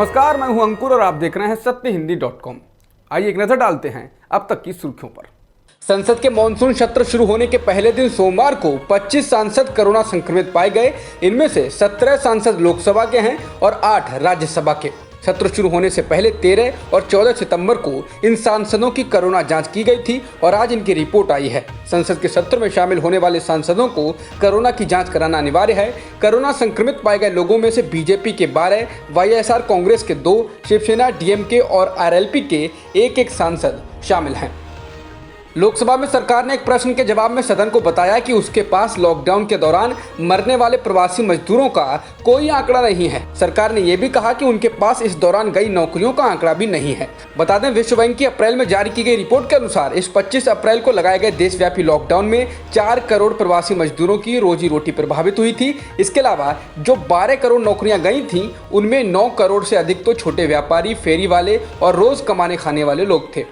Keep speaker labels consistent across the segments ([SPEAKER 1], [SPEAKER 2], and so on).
[SPEAKER 1] नमस्कार, मैं हूं अंकुर और आप देख रहे हैं सत्यहिंदी.com। आइए एक नजर डालते हैं अब तक की सुर्खियों पर। संसद के मॉनसून सत्र शुरू होने के पहले दिन सोमवार को 25 सांसद कोरोना संक्रमित पाए गए। इनमें से 17 सांसद लोकसभा के हैं और 8 राज्यसभा के। सत्र शुरू होने से पहले 13 और 14 सितंबर को इन सांसदों की कोरोना जांच की गई थी और आज इनकी रिपोर्ट आई है। संसद के सत्र में शामिल होने वाले सांसदों को कोरोना की जांच कराना अनिवार्य है। कोरोना संक्रमित पाए गए लोगों में से बीजेपी के 12, वाईएसआर कांग्रेस के 2, शिवसेना, डीएमके और आरएलपी के एक सांसद शामिल हैं। लोकसभा में सरकार ने एक प्रश्न के जवाब में सदन को बताया कि उसके पास लॉकडाउन के दौरान मरने वाले प्रवासी मजदूरों का कोई आंकड़ा नहीं है। सरकार ने यह भी कहा कि उनके पास इस दौरान गई नौकरियों का आंकड़ा भी नहीं है। बता दें, विश्व बैंक की अप्रैल में जारी की गई रिपोर्ट के अनुसार इस 25 अप्रैल को लगाए गए देशव्यापी लॉकडाउन में 4 करोड़ प्रवासी मजदूरों की रोजी रोटी प्रभावित हुई थी। इसके अलावा जो 12 करोड़ नौकरियां गई थी उनमें 9 करोड़ से अधिक तो छोटे व्यापारी, फेरी वाले और रोज कमाने खाने वाले लोग थे।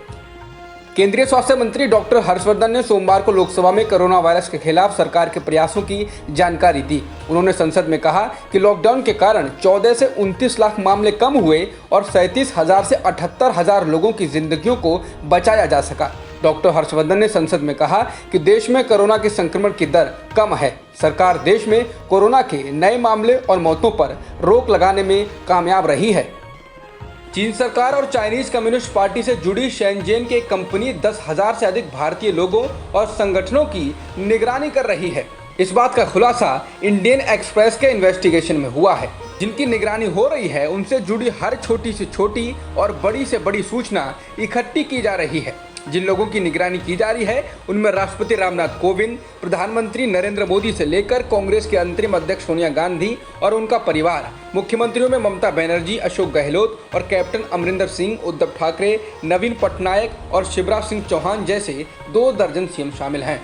[SPEAKER 1] केंद्रीय स्वास्थ्य मंत्री डॉक्टर हर्षवर्धन ने सोमवार को लोकसभा में कोरोना वायरस के खिलाफ सरकार के प्रयासों की जानकारी दी। उन्होंने संसद में कहा कि लॉकडाउन के कारण 14 से 29 लाख मामले कम हुए और 37,000 से 78,000 लोगों की जिंदगियों को बचाया जा सका। डॉक्टर हर्षवर्धन ने संसद में कहा कि देश में कोरोना के संक्रमण की दर कम है। सरकार देश में कोरोना के नए मामले और मौतों पर रोक लगाने में कामयाब रही है। चीन सरकार और चाइनीज कम्युनिस्ट पार्टी से जुड़ी शेनज़ेन की एक कंपनी 10,000 से अधिक भारतीय लोगों और संगठनों की निगरानी कर रही है। इस बात का खुलासा इंडियन एक्सप्रेस के इन्वेस्टिगेशन में हुआ है। जिनकी निगरानी हो रही है उनसे जुड़ी हर छोटी से छोटी और बड़ी से बड़ी सूचना इकट्ठी की जा रही है। जिन लोगों की निगरानी की जा रही है उनमें राष्ट्रपति रामनाथ कोविंद, प्रधानमंत्री नरेंद्र मोदी से लेकर कांग्रेस के अंतरिम अध्यक्ष सोनिया गांधी और उनका परिवार, मुख्यमंत्रियों में ममता बनर्जी, अशोक गहलोत और कैप्टन अमरिंदर सिंह, उद्धव ठाकरे, नवीन पटनायक और शिवराज सिंह चौहान जैसे 2 दर्जन सीएम शामिल हैं।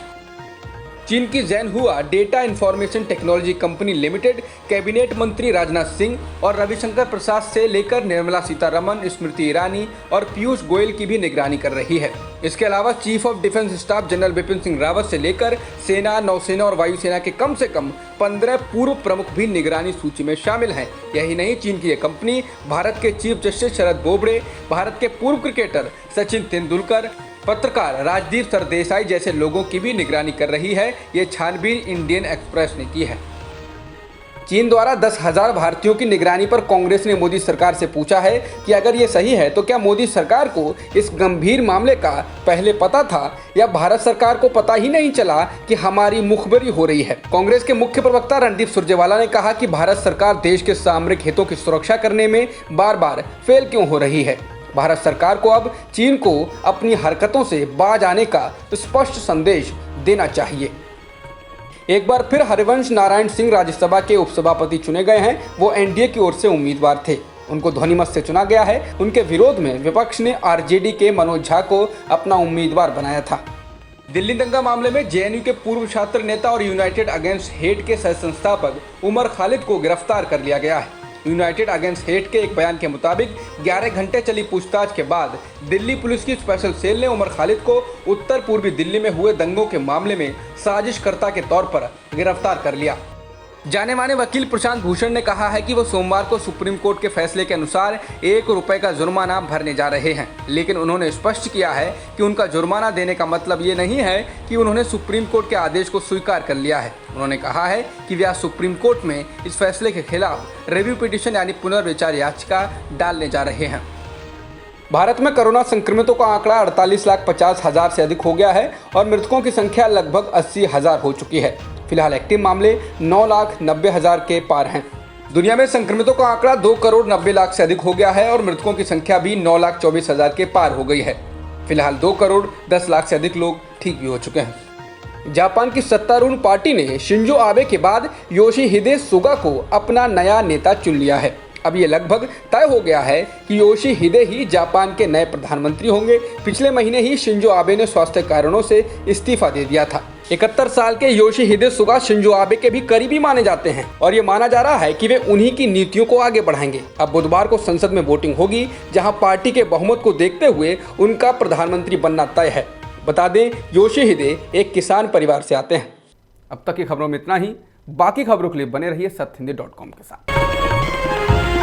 [SPEAKER 1] चीन की Zhenhua data information technology company limited cabinet मंत्री राजनाथ सिंह और रविशंकर प्रसाद से लेकर निर्मला सीतारमण, स्मृति ईरानी और पीयूष गोयल की भी निगरानी कर रही है। इसके अलावा chief of defence staff general Bipin Singh Rawat से लेकर सेना, नौसेना और वायुसेना के कम से कम 15 पूर्व प्रमुख भी निगरानी सूची में शामिल हैं। यही नहीं, चीन की यह कंपनी भारत के चीफ जस्टिस शरद बोबड़े, भारत के पूर्व क्रिकेटर सचिन तेंदुलकर, पत्रकार राजदीप सरदेसाई जैसे लोगों की भी निगरानी कर रही है। ये छानबीन इंडियन एक्सप्रेस ने की है। चीन द्वारा 10,000 भारतीयों की निगरानी पर कांग्रेस ने मोदी सरकार से पूछा है कि अगर ये सही है तो क्या मोदी सरकार को इस गंभीर मामले का पहले पता था या भारत सरकार को पता ही नहीं चला कि हमारी मुखबरी हो रही है। कांग्रेस के मुख्य प्रवक्ता रणदीप सुरजेवाला ने कहा कि भारत सरकार देश के सामरिक हितों की सुरक्षा करने में बार बार फेल क्यों हो रही है। भारत सरकार को अब चीन को अपनी हरकतों से बाज आने का स्पष्ट संदेश देना चाहिए। एक बार फिर हरिवंश नारायण सिंह राज्यसभा के उपसभापति चुने गए हैं। वो एनडीए की ओर से उम्मीदवार थे। उनको ध्वनिमत से चुना गया है। उनके विरोध में विपक्ष ने आरजेडी के मनोज झा को अपना उम्मीदवार बनाया था। दिल्ली दंगा मामले में जेएनयू के पूर्व छात्र नेता और यूनाइटेड अगेंस्ट हेट के सह संस्थापक उमर खालिद को गिरफ्तार कर लिया गया है। यूनाइटेड अगेंस्ट हेट के एक बयान के मुताबिक 11 घंटे चली पूछताछ के बाद दिल्ली पुलिस की स्पेशल सेल ने उमर खालिद को उत्तर पूर्वी दिल्ली में हुए दंगों के मामले में साजिशकर्ता के तौर पर गिरफ्तार कर लिया। जाने माने वकील प्रशांत भूषण ने कहा है कि वो सोमवार को सुप्रीम कोर्ट के फैसले के अनुसार 1 रुपए का जुर्माना भरने जा रहे हैं, लेकिन उन्होंने स्पष्ट किया है कि उनका जुर्माना देने का मतलब ये नहीं है कि उन्होंने सुप्रीम कोर्ट के आदेश को स्वीकार कर लिया है। उन्होंने कहा है कि वे आज सुप्रीम कोर्ट में इस फैसले के खिलाफ रिव्यू पिटीशन यानी पुनर्विचार याचिका डालने जा रहे हैं। भारत में कोरोना संक्रमितों का आंकड़ा 48,50,000 से अधिक हो गया है और मृतकों की संख्या लगभग 80,000 हो चुकी है। फिलहाल एक्टिव मामले 9,90,000 के पार हैं। दुनिया में संक्रमितों का आंकड़ा 2 करोड़ 90 लाख से अधिक हो गया है और मृतकों की संख्या भी 9,24,000 के पार हो गई है। फिलहाल 2 करोड़ 10 लाख से अधिक लोग ठीक भी हो चुके हैं। जापान की सत्तारूढ़ पार्टी ने शिंजो आबे के बाद योशिहिदे सुगा को अपना नया नेता चुन लिया है। अब ये लगभग तय हो गया है कि योशिहिदे ही जापान के नए प्रधानमंत्री होंगे। पिछले महीने ही शिंजो आबे ने स्वास्थ्य कारणों से इस्तीफा दे दिया था। 71 साल के योशिहिदे सुगा शिंजो आबे के भी करीबी माने जाते हैं और ये माना जा रहा है कि वे उन्हीं की नीतियों को आगे बढ़ाएंगे। अब बुधवार को संसद में वोटिंग होगी, जहां पार्टी के बहुमत को देखते हुए उनका प्रधानमंत्री बनना तय है। बता दें, योशिहिदे एक किसान परिवार से आते हैं। अब तक की खबरों में इतना ही। बाकी खबरों के लिए बने रहिए सत्यहिंदी.com के साथ।